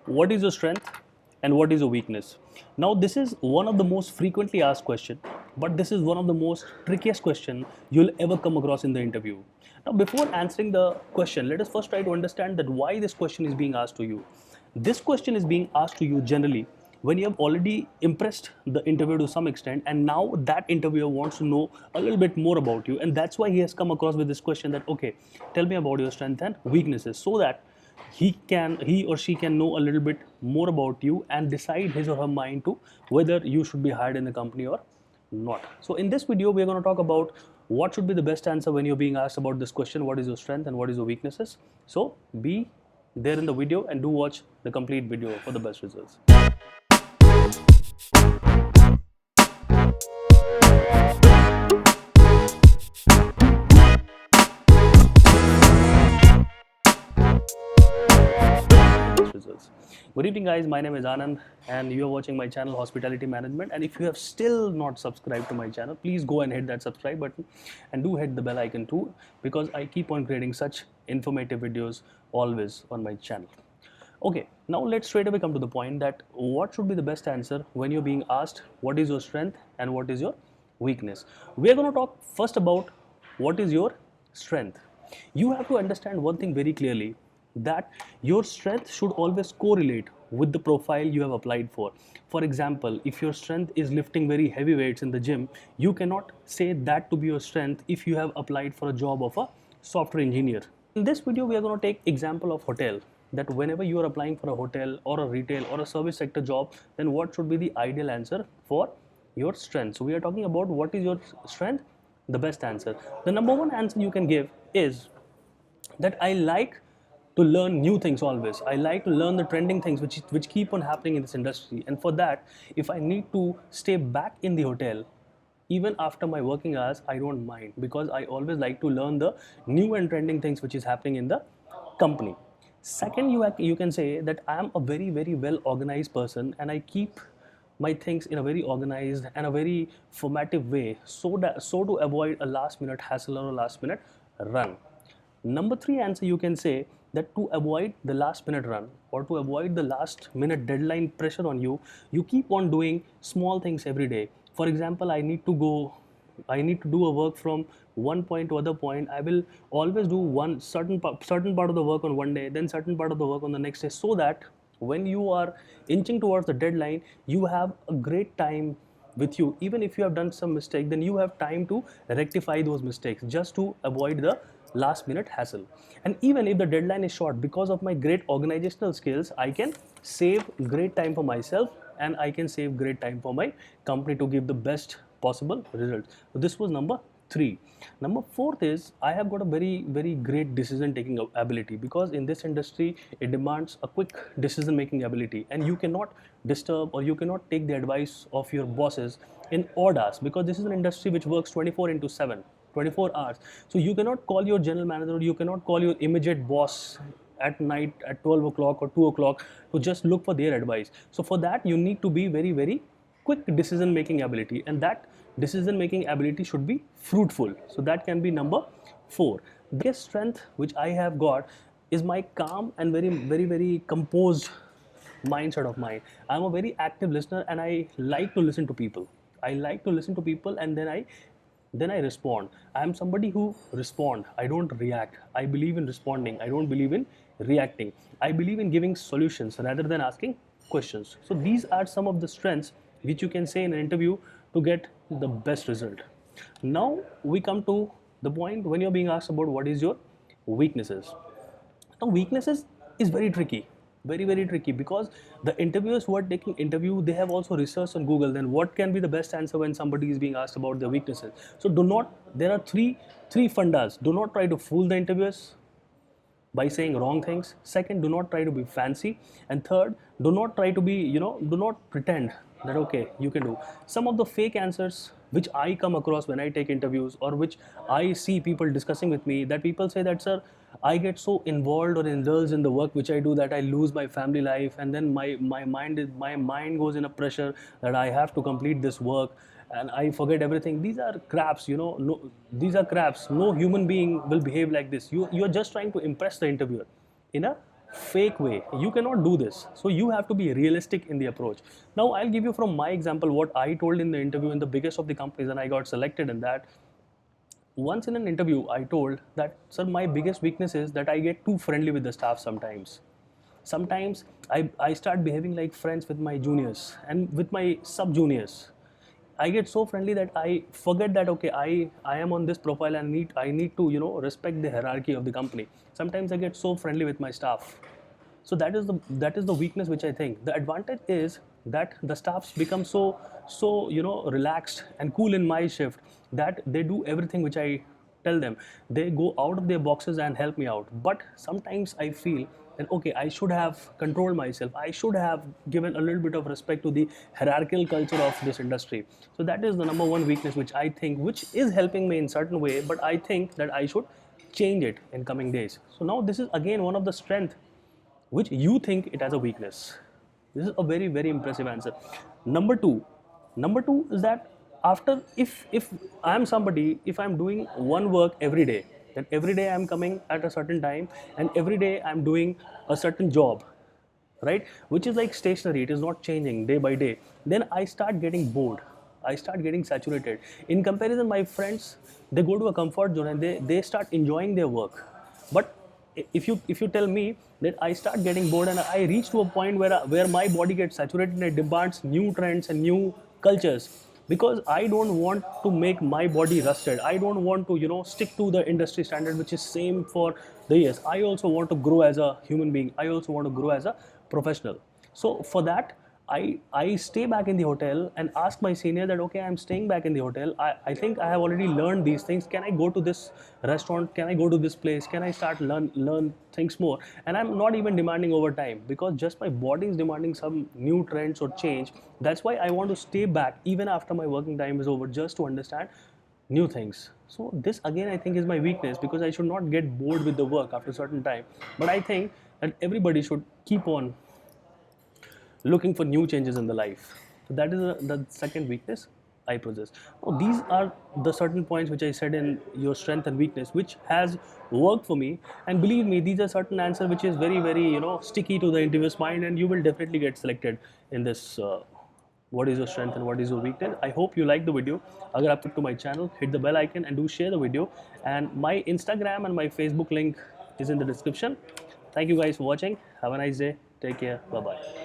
What is your strength and what is your weakness? Now, this is one of the most frequently asked question, but this is one of the most trickiest question you'll ever come across in the interview. Now, before answering the question, let us first try to understand that why this question is being asked to you. This question is being asked to you generally when you have already impressed the interviewer to some extent, and now that interviewer wants to know a little bit more about you, and that's why he has come across with this question that, okay, tell me about your strengths and weaknesses, so that he or she can know a little bit more about you and decide his or her mind to whether you should be hired in the company or not. So in this video we're going to talk about what should be the best answer when you're being asked about this question, what is your strength and what is your weaknesses. So be there in the video and do watch the complete video for the best results. Results. Good evening, guys. My name is Anand, and you are watching my channel Hospitality Management. And if you have still not subscribed to my channel, please go and hit that subscribe button, and do hit the bell icon too, because I keep on creating such informative videos always on my channel. Okay, now let's straight away come to the point that what should be the best answer when you're being asked what is your strength and what is your weakness. We are going to talk first about what is your strength. You have to understand one thing very clearly, that your strength should always correlate with the profile you have applied for. For example, if your strength is lifting very heavy weights in the gym, you cannot say that to be your strength if you have applied for a job of a software engineer. In this video, we are going to take example of hotel, that whenever you are applying for a hotel or a retail or a service sector job, then what should be the ideal answer for your strength. So we are talking about what is your strength, the best answer. The number one answer you can give is that I like to learn new things always. I like to learn the trending things which keep on happening in this industry. And for that, if I need to stay back in the hotel, even after my working hours, I don't mind, because I always like to learn the new and trending things which is happening in the company. Second, you can say that I am a very, very well organized person, and I keep my things in a very organized and a very formative way, so to avoid a last minute hassle or a last minute run. Number three answer, you can say that to avoid the last minute run or to avoid the last minute deadline pressure on you, you keep on doing small things every day. For example, I need to do a work from one point to other point. I will always do one certain part of the work on one day, then certain part of the work on the next day, so that when you are inching towards the deadline, you have a great time with you. Even if you have done some mistake, then you have time to rectify those mistakes, just to avoid the last minute hassle. And even if the deadline is short, because of my great organizational skills, I can save great time for myself, and I can save great time for my company to give the best possible results. So this was number three. Number fourth is I have got a very, very great decision taking ability, because in this industry it demands a quick decision making ability, and you cannot disturb or you cannot take the advice of your bosses in odd hours, because this is an industry which works 24 into 7, 24 hours. So you cannot call your general manager, you cannot call your immediate boss at night at 12 o'clock or 2 o'clock to just look for their advice. So for that, you need to be very, very quick decision making ability, and that decision making ability should be fruitful. So that can be number four. The biggest strength which I have got is my calm and very, very, very composed mindset of mine. I'm a very active listener, and I like to listen to people. I like to listen to people, and then I respond. I am somebody who respond. I don't react. I believe in responding. I don't believe in reacting. I believe in giving solutions rather than asking questions. So these are some of the strengths which you can say in an interview to get the best result. Now we come to the point when you're being asked about what is your weaknesses. Now weaknesses is very tricky, very, very tricky, because the interviewers who are taking interview, they have also researched on Google then what can be the best answer when somebody is being asked about their weaknesses. So do not, there are three fundas. Do not try to fool the interviewers by saying wrong things. Second, do not try to be fancy. And third, do not try to be, do not pretend that okay, you can do. Some of the fake answers which I come across when I take interviews, or which I see people discussing with me, that people say that, sir, I get so involved or indulged in the work which I do that I lose my family life, and then my mind goes in a pressure that I have to complete this work, and I forget everything. These are craps, no, these are craps. No human being will behave like this. You're just trying to impress the interviewer in a fake way. You cannot do this. So you have to be realistic in the approach. Now I'll give you from my example what I told in the interview in the biggest of the companies, and I got selected in that. Once in an interview, I told that, sir, my biggest weakness is that I get too friendly with the staff sometimes. Sometimes I start behaving like friends with my juniors and with my sub juniors. I get so friendly that I forget that okay, I am on this profile and I need to respect the hierarchy of the company. Sometimes I get so friendly with my staff. So that is the weakness which I think. The advantage is that the staffs become so relaxed and cool in my shift that they do everything which I tell them. They go out of their boxes and help me out. But sometimes I feel that okay, I should have controlled myself. I should have given a little bit of respect to the hierarchical culture of this industry. So that is the number one weakness which I think, which is helping me in certain way, but I think that I should change it in coming days. So now this is again one of the strength which you think it as a weakness. This is a very, very impressive answer. Number two, is that after if I am somebody, if I'm doing one work every day, then every day I'm coming at a certain time, and every day I'm doing a certain job, right? Which is like stationary, it is not changing day by day. Then I start getting bored. I start getting saturated. In comparison, my friends, they go to a comfort zone and they start enjoying their work. But if you tell me that I start getting bored and I reach to a point where my body gets saturated and it demands new trends and new cultures, because I don't want to make my body rusted. I don't want to stick to the industry standard which is same for the years. I also want to grow as a human being. I also want to grow as a professional. So for that, I stay back in the hotel and ask my senior that okay, I'm staying back in the hotel. I think I have already learned these things. Can I go to this restaurant? Can I go to this place? Can I start learn things more? And I'm not even demanding overtime, because just my body is demanding some new trends or change. That's why I want to stay back even after my working time is over, just to understand new things. So this again I think is my weakness, because I should not get bored with the work after a certain time. But I think that everybody should keep on looking for new changes in the life. So that is the second weakness I possess. Now, these are the certain points which I said in your strength and weakness, which has worked for me. And believe me, these are certain answers which is very, very sticky to the interviewer's mind, and you will definitely get selected in this. What is your strength and what is your weakness? I hope you like the video. Agar aap to my channel, hit the bell icon and do share the video. And my Instagram and my Facebook link is in the description. Thank you guys for watching. Have a nice day. Take care. Bye bye.